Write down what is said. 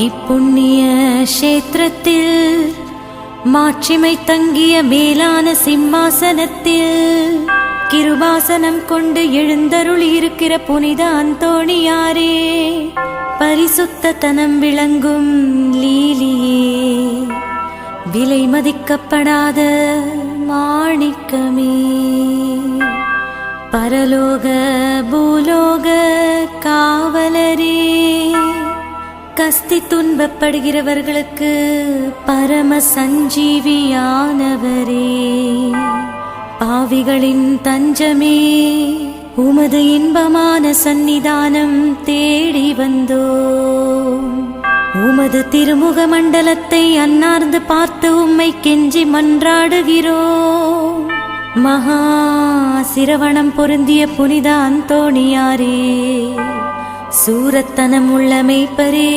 இப்புண்ணிய கஷேத்திரத்தில் மாட்சிமை தங்கிய மேலான சிம்மாசனத்தில் கிருபாசனம் கொண்டு எழுந்தருளி இருக்கிற புனித அந்தோணியாரே, பரிசுத்தத்தனம் விளங்கும் லீலியே, விலை மதிக்கப்படாத மாணிக்கமே, பரலோக பூலோக காவலரே, கஸ்தி துன்பப்படுகிறவர்களுக்கு பரம சஞ்சீவியானவரே, பாவிகளின் தஞ்சமே, உமது இன்பமான சந்நிதானம் தேடி வந்தோம். உமது திருமுக மண்டலத்தை அன்னார்ந்து பார்த்து உம்மை கெஞ்சி மன்றாடுகிறோம். மகா சிரவணம் பொருந்திய புனித அந்தோணியாரே, சூரத்தனம் உள்ள மெய்ப்பரே,